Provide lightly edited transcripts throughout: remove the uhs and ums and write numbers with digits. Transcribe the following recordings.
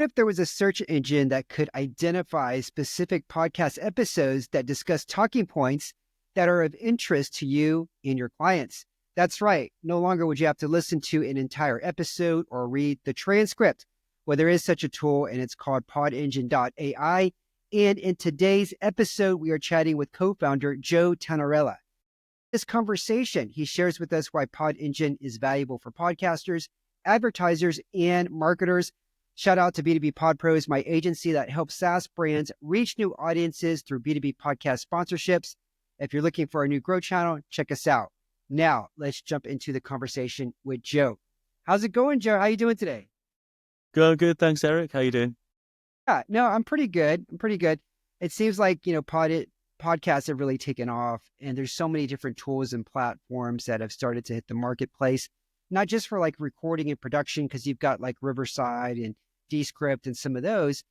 If there was a search engine that could identify specific podcast episodes that discuss talking points that are of interest to you and your clients. That's right. No longer would you have to listen to an entire episode or read the transcript. Well, there is such a tool, and it's called Podengine.ai. And in today's episode, we are chatting with co-founder Joe Tanarella. This conversation, he shares with us why Podengine is valuable for podcasters, advertisers, and marketers. Shout out to B2B Pod Pros, my agency that helps SaaS brands reach new audiences through B2B podcast sponsorships. If you're looking for a new growth channel, check us out. Now, let's jump into the conversation with Joe. How's it going, Joe? How you doing today? Going good. Thanks, Eric. How you doing? Yeah, no, I'm pretty good. It seems like, podcasts have really taken off, and there's so many different tools and platforms that have started to hit the marketplace, not just for like recording and production, because you've got like Riverside and Descript and some of those,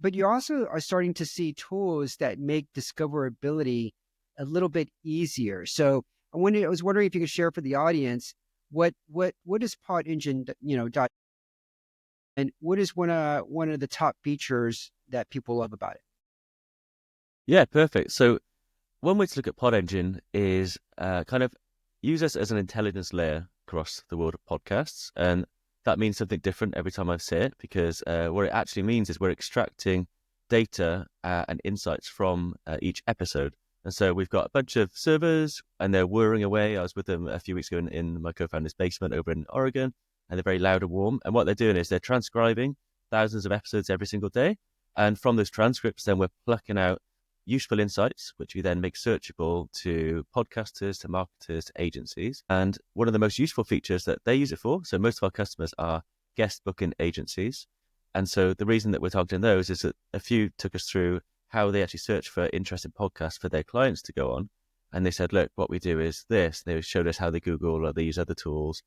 but you also are starting to see tools that make discoverability a little bit easier. So I was wondering if you could share for the audience what is Podengine, and what is one of the top features that people love about it? Yeah, perfect. So one way to look at Podengine is kind of use us as an intelligence layer across the world of podcasts. And that means something different every time I say it, because what it actually means is we're extracting data and insights from each episode. And so we've got a bunch of servers and they're whirring away. I was with them a few weeks ago in my co-founder's basement over in Oregon, and they're very loud and warm. And what they're doing is they're transcribing thousands of episodes every single day. And from those transcripts, then we're plucking out useful insights, which we then make searchable to podcasters, to marketers, to agencies. And one of the most useful features that they use it for, so most of our customers are guest booking agencies. And so the reason that we're targeting those is that a few took us through how they actually search for interesting podcasts for their clients to go on. And they said, look, what we do is this. They showed us how they Google or they use other tools.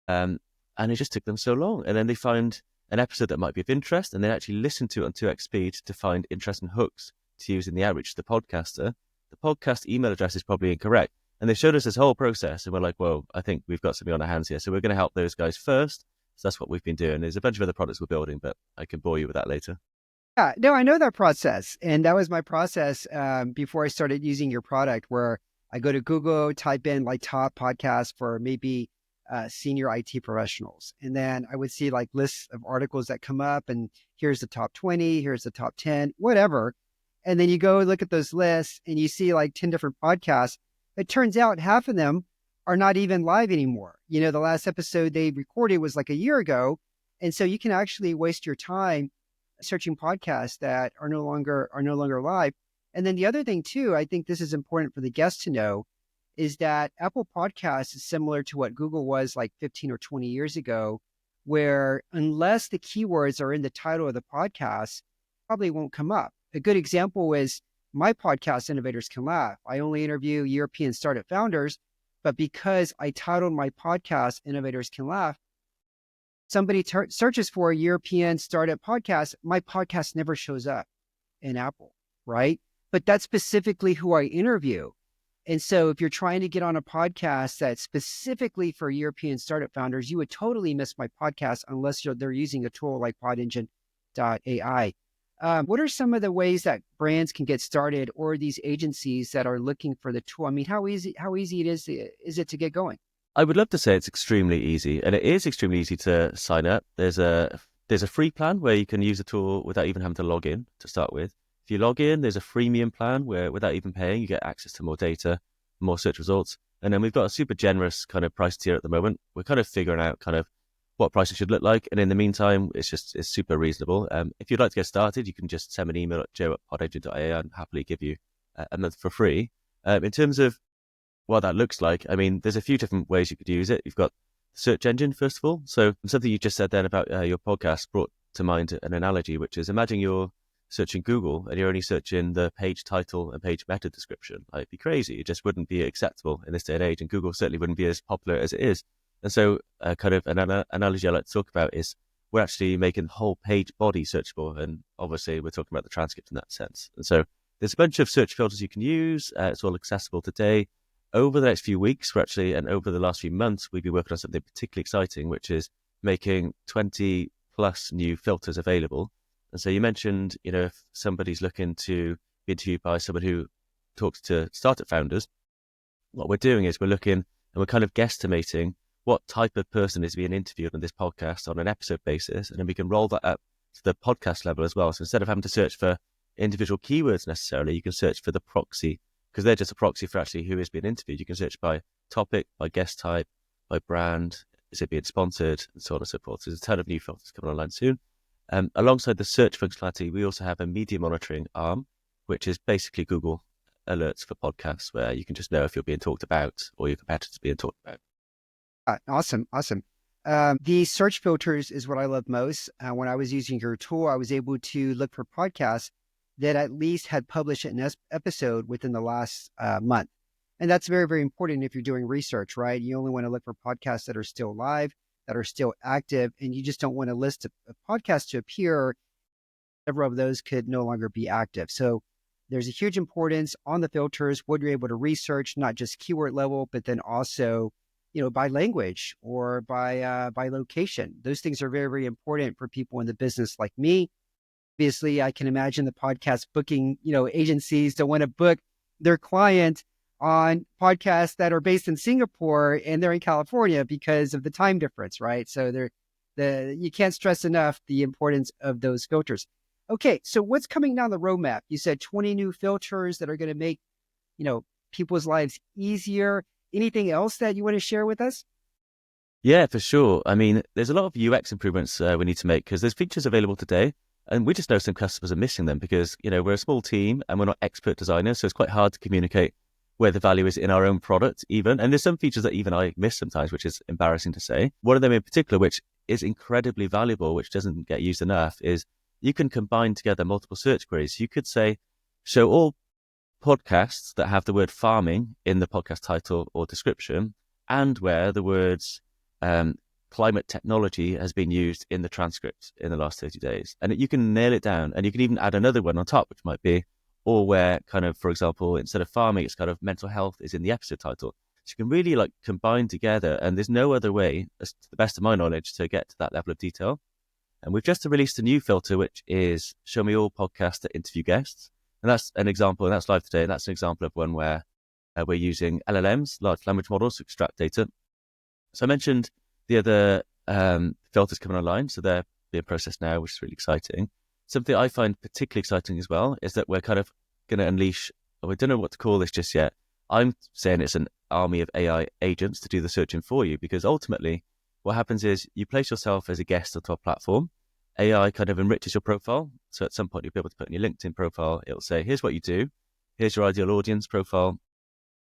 And it just took them so long. And then they find an episode that might be of interest, and they actually listen to it on 2x speed to find interesting hooks to use in the outreach to the podcaster. The podcast email address is probably incorrect. And they showed us this whole process, and we're like, well, I think we've got something on our hands here. So we're going to help those guys first. So that's what we've been doing. There's a bunch of other products we're building, but I can bore you with that later. Yeah, no, I know that process. And that was my process before I started using your product, where I go to Google, type in like top podcast for maybe senior IT professionals. And then I would see like lists of articles that come up, and here's the top 20, here's the top 10, whatever. And then you go look at those lists and you see like 10 different podcasts. It turns out half of them are not even live anymore. The last episode they recorded was like a year ago. And so you can actually waste your time searching podcasts that are no longer live. And then the other thing too, I think this is important for the guests to know, is that Apple Podcasts is similar to what Google was like 15 or 20 years ago, where unless the keywords are in the title of the podcast, probably won't come up. A good example is my podcast, Innovators Can Laugh. I only interview European startup founders, but because I titled my podcast, Innovators Can Laugh, somebody searches for a European startup podcast, my podcast never shows up in Apple, right? But that's specifically who I interview. And so if you're trying to get on a podcast that's specifically for European startup founders, you would totally miss my podcast unless they're using a tool like Podengine.ai. What are some of the ways that brands can get started, or these agencies that are looking for the tool? I mean, how easy is it to get going? I would love to say it's extremely easy, and it is extremely easy to sign up. There's a free plan where you can use the tool without even having to log in to start with. If you log in, there's a freemium plan where without even paying, you get access to more data, more search results. And then we've got a super generous kind of price tier at the moment. We're kind of figuring out kind of what prices should look like. And in the meantime, it's super reasonable. If you'd like to get started, you can just send me an email at joe@podengine.ai and happily give you a month for free. In terms of what that looks like, I mean, there's a few different ways you could use it. You've got the search engine, first of all. So something you just said then about your podcast brought to mind an analogy, which is imagine you're searching Google and you're only searching the page title and page meta description. Like, it'd be crazy. It just wouldn't be acceptable in this day and age, and Google certainly wouldn't be as popular as it is. And so kind of an analogy I like to talk about is we're actually making the whole page body searchable. And obviously we're talking about the transcript in that sense. And so there's a bunch of search filters you can use. It's all accessible today. Over the next few weeks, and over the last few months, we've been working on something particularly exciting, which is making 20 plus new filters available. And so you mentioned, if somebody's looking to be interviewed by someone who talks to startup founders, what we're doing is we're looking and we're kind of guesstimating what type of person is being interviewed on this podcast on an episode basis. And then we can roll that up to the podcast level as well. So instead of having to search for individual keywords necessarily, you can search for the proxy, because they're just a proxy for actually who is being interviewed. You can search by topic, by guest type, by brand, is it being sponsored, and so on and so forth. So there's a ton of new filters coming online soon. Alongside the search functionality, we also have a media monitoring arm, which is basically Google alerts for podcasts, where you can just know if you're being talked about or your competitors being talked about. Awesome. The search filters is what I love most. When I was using your tool, I was able to look for podcasts that at least had published an episode within the last month. And that's very, very important if you're doing research, right? You only want to look for podcasts that are still live, that are still active, and you just don't want a list of podcasts to appear. Several of those could no longer be active. So there's a huge importance on the filters, what you're able to research, not just keyword level, but then also, by language or by location. Those things are very, very important for people in the business like me. Obviously, I can imagine the podcast booking, agencies don't want to book their client on podcasts that are based in Singapore and they're in California because of the time difference, right? So you can't stress enough the importance of those filters. Okay, so what's coming down the roadmap? You said 20 new filters that are going to make, people's lives easier. Anything else that you want to share with us? Yeah, for sure. I mean, there's a lot of UX improvements we need to make, because there's features available today, and we just know some customers are missing them because, we're a small team and we're not expert designers. So it's quite hard to communicate where the value is in our own product even. And there's some features that even I miss sometimes, which is embarrassing to say. One of them in particular, which is incredibly valuable, which doesn't get used enough, is you can combine together multiple search queries. You could say, show all podcasts that have the word farming in the podcast title or description, and where the words climate technology has been used in the transcripts in the last 30 days. And you can nail it down. And you can even add another one on top, which might be, or where kind of, for example, instead of farming, it's kind of mental health is in the episode title. So you can really combine together. And there's no other way, as to the best of my knowledge, to get to that level of detail. And we've just released a new filter, which is show me all podcasts that interview guests. And that's an example, and that's live today. And that's an example of one where we're using LLMs, large language models, to extract data. So I mentioned the other filters coming online. So they're being processed now, which is really exciting. Something I find particularly exciting as well is that we're kind of going to unleash, we don't know what to call this just yet. I'm saying it's an army of AI agents to do the searching for you, because ultimately what happens is you place yourself as a guest onto a platform. AI kind of enriches your profile. So at some point you'll be able to put in your LinkedIn profile, it'll say, here's what you do, here's your ideal audience profile,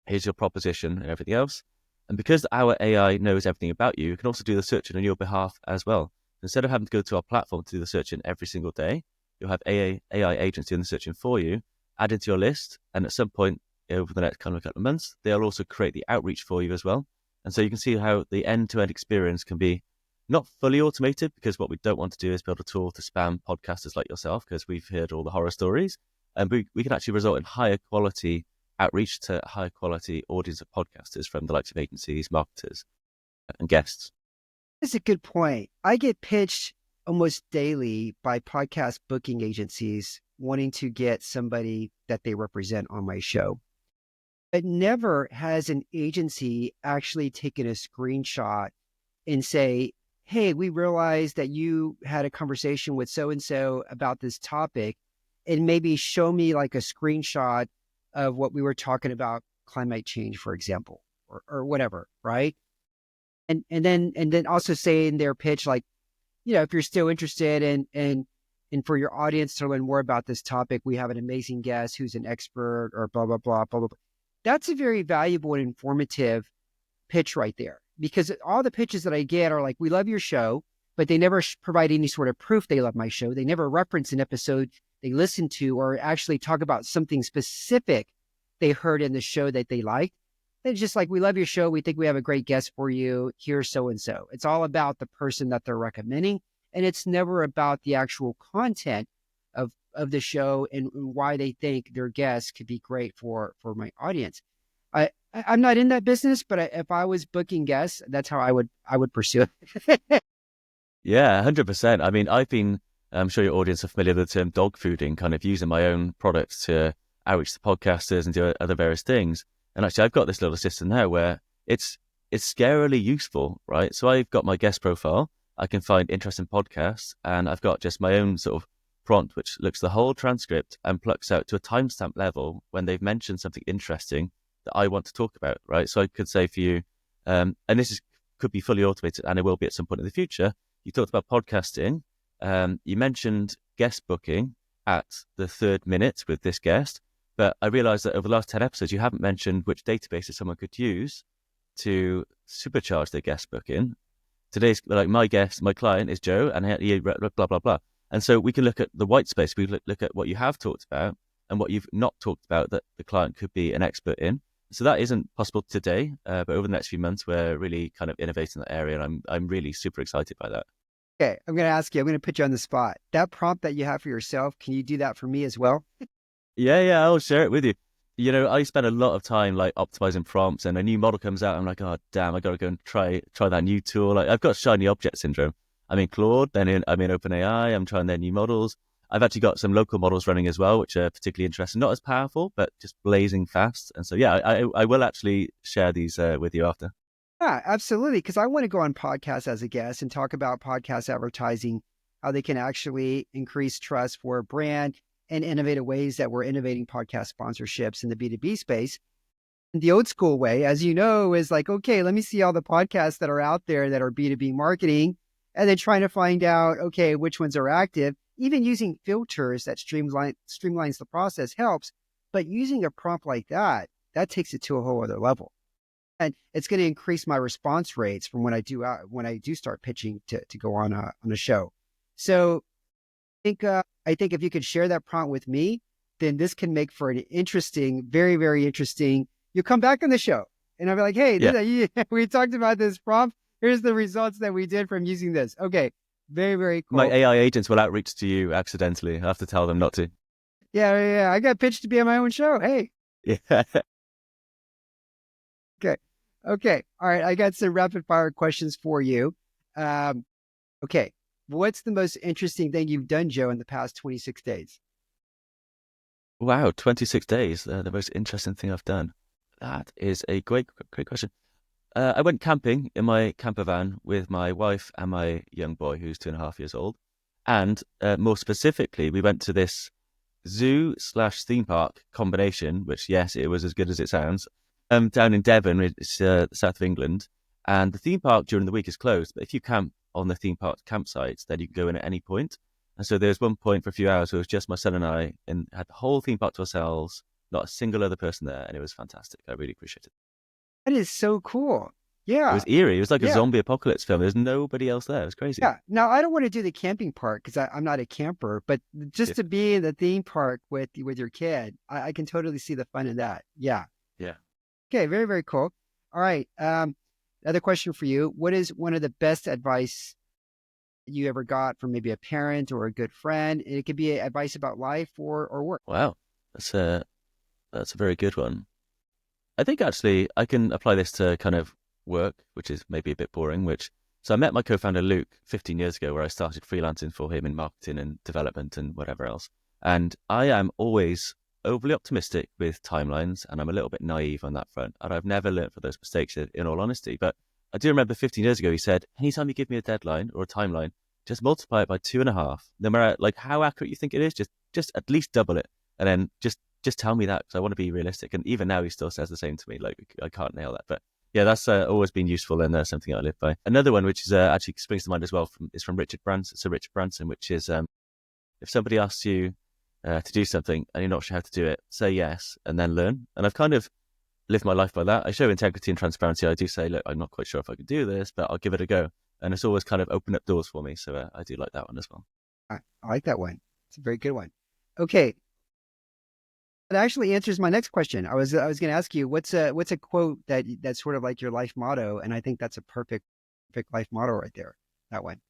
here's your proposition and everything else. And because our AI knows everything about you, it can also do the searching on your behalf as well. Instead of having to go to our platform to do the searching every single day, you'll have AI agents doing the searching for you, add into your list, and at some point over the next couple of months, they'll also create the outreach for you as well. And so you can see how the end-to-end experience can be not fully automated, because what we don't want to do is build a tool to spam podcasters like yourself, because we've heard all the horror stories. And we can actually result in higher quality outreach to a higher quality audience of podcasters from the likes of agencies, marketers, and guests. That's a good point. I get pitched almost daily by podcast booking agencies wanting to get somebody that they represent on my show. But never has an agency actually taken a screenshot and say, hey, we realized that you had a conversation with so-and-so about this topic, and maybe show me a screenshot of what we were talking about, climate change, for example, or whatever, right? And then also say in their pitch, if you're still interested and for your audience to learn more about this topic, we have an amazing guest who's an expert, or blah, blah, blah, blah, blah, blah. That's a very valuable and informative pitch right there, because all the pitches that I get are we love your show, but they never provide any sort of proof they love my show. They never reference an episode they listened to or actually talk about something specific they heard in the show that they liked. It's just we love your show. We think we have a great guest for you. Here's so-and-so. It's all about the person that they're recommending. And it's never about the actual content of the show and why they think their guests could be great for my audience. I'm not in that business, but if I was booking guests, that's how I would pursue it. Yeah, 100%. I mean, I've been I'm sure your audience are familiar with the term dog fooding, kind of using my own products to outreach to podcasters and do other various things. And actually, I've got this little system now where it's scarily useful, right? So I've got my guest profile. I can find interesting podcasts, and I've got just my own sort of prompt, which looks the whole transcript and plucks out to a timestamp level when they've mentioned something interesting that I want to talk about, right? So I could say for you, and could be fully automated, and it will be at some point in the future. You talked about podcasting. You mentioned guest booking at the 3rd minute with this guest, but I realized that over the last 10 episodes, you haven't mentioned which databases someone could use to supercharge their guest booking. Today's like my client is Joe, and he blah, blah, blah. And so we can look at the white space. We look at what you have talked about and what you've not talked about that the client could be an expert in. So that isn't possible today, but over the next few months, we're really kind of innovating that area, and I'm really super excited by that. Okay, I'm going to ask you, I'm going to put you on the spot. That prompt that you have for yourself, can you do that for me as well? Yeah, I'll share it with you. You know, I spend a lot of time like optimizing prompts, and a new model comes out. I'm like, oh damn, I got to go and try that new tool. Like, I've got shiny object syndrome. I'm in Claude, I'm in OpenAI. I'm trying their new models. I've actually got some local models running as well, which are particularly interesting. Not as powerful, but just blazing fast. And so, yeah, I will actually share these with you after. Yeah, absolutely. Because I want to go on podcasts as a guest and talk about podcast advertising, how they can actually increase trust for a brand and innovative ways that we're innovating podcast sponsorships in the B2B space. The old school way, as you know, is like, okay, let me see all the podcasts that are out there that are B2B marketing, and then trying to find out, okay, which ones are active. Even using filters that streamlines the process helps, but using a prompt like that takes it to a whole other level. And it's going to increase my response rates from when I do start pitching to go on a show. So I think if you could share that prompt with me, then this can make for an interesting, very, very interesting. You come back on the show and I'll be like, hey, we talked about this prompt. Here's the results that we did from using this. Okay. Very, very cool. My AI agents will outreach to you accidentally. I have to tell them not to. Yeah. I got pitched to be on my own show. Hey. Yeah. Okay. All right. I got some rapid fire questions for you. Okay. What's the most interesting thing you've done, Joe, in the past 26 days? Wow, 26 days. The most interesting thing I've done. That is a great question. I went camping in my camper van with my wife and my young boy, who's 2.5 years old. And more specifically, we went to this zoo/theme park combination, which, yes, it was as good as it sounds, down in Devon, it's the south of England. And the theme park during the week is closed. But if you camp on the theme park campsites, then you can go in at any point. And so there was one point for a few hours where it was just my son and I, and had the whole theme park to ourselves, not a single other person there. And it was fantastic. I really appreciate it. That is so cool. Yeah. It was eerie. It was like a zombie apocalypse film. There's nobody else there. It was crazy. Yeah. Now, I don't want to do the camping part because I'm not a camper, but just to be in the theme park with your kid, I can totally see the fun in that. Yeah. Yeah. Okay. Very, very cool. All right. Another question for you. What is one of the best advice you ever got from maybe a parent or a good friend? It could be advice about life or work. Wow. That's a very good one. I think actually I can apply this to kind of work, which is maybe a bit boring, so I met my co-founder Luke 15 years ago, where I started freelancing for him in marketing and development and whatever else. And I am always overly optimistic with timelines, and I'm a little bit naive on that front. And I've never learned from those mistakes, in all honesty. But I do remember 15 years ago, he said, anytime you give me a deadline or a timeline, just multiply it by 2.5. No matter like how accurate you think it is, just at least double it. And then just tell me that, because I want to be realistic. And even now he still says the same to me. Like, I can't nail that. But yeah, that's always been useful, and something I live by. Another one, which is actually springs to mind as well, is from Richard Branson. So Richard Branson, which is if somebody asks you to do something and you're not sure how to do it, say yes and then learn. And I've kind of lived my life by that. I show integrity and transparency. I do say, look, I'm not quite sure if I can do this, but I'll give it a go. And it's always kind of opened up doors for me. So I do like that one as well. I like that one. It's a very good one. Okay. That actually answers my next question. I was going to ask you, what's a quote that's sort of like your life motto? And I think that's a perfect life motto right there. That one.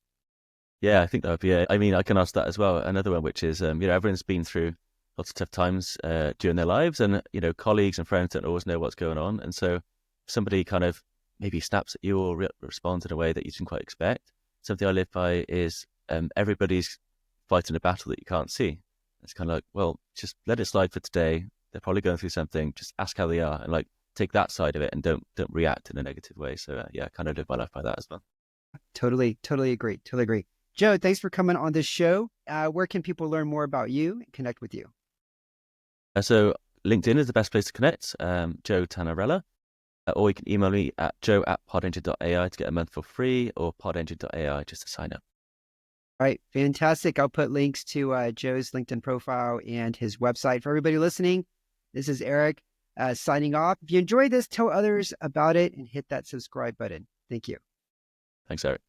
Yeah, I think that would be it. I mean, I can ask that as well. Another one, which is, everyone's been through lots of tough times during their lives, and, colleagues and friends don't always know what's going on. And so if somebody kind of maybe snaps at you or responds in a way that you didn't quite expect. Something I live by is everybody's fighting a battle that you can't see. It's kind of like, well, just let it slide for today. They're probably going through something. Just ask how they are, and like take that side of it, and don't react in a negative way. So yeah, I kind of live my life by that as well. Totally agree. Totally agree. Joe, thanks for coming on this show. Where can people learn more about you and connect with you? So LinkedIn is the best place to connect. Joe Tanarella. Or you can email me at joe@podengine.ai to get a month for free, or podengine.ai just to sign up. All right, fantastic. I'll put links to Joe's LinkedIn profile and his website for everybody listening. This is Eric signing off. If you enjoyed this, tell others about it and hit that subscribe button. Thank you. Thanks, Eric.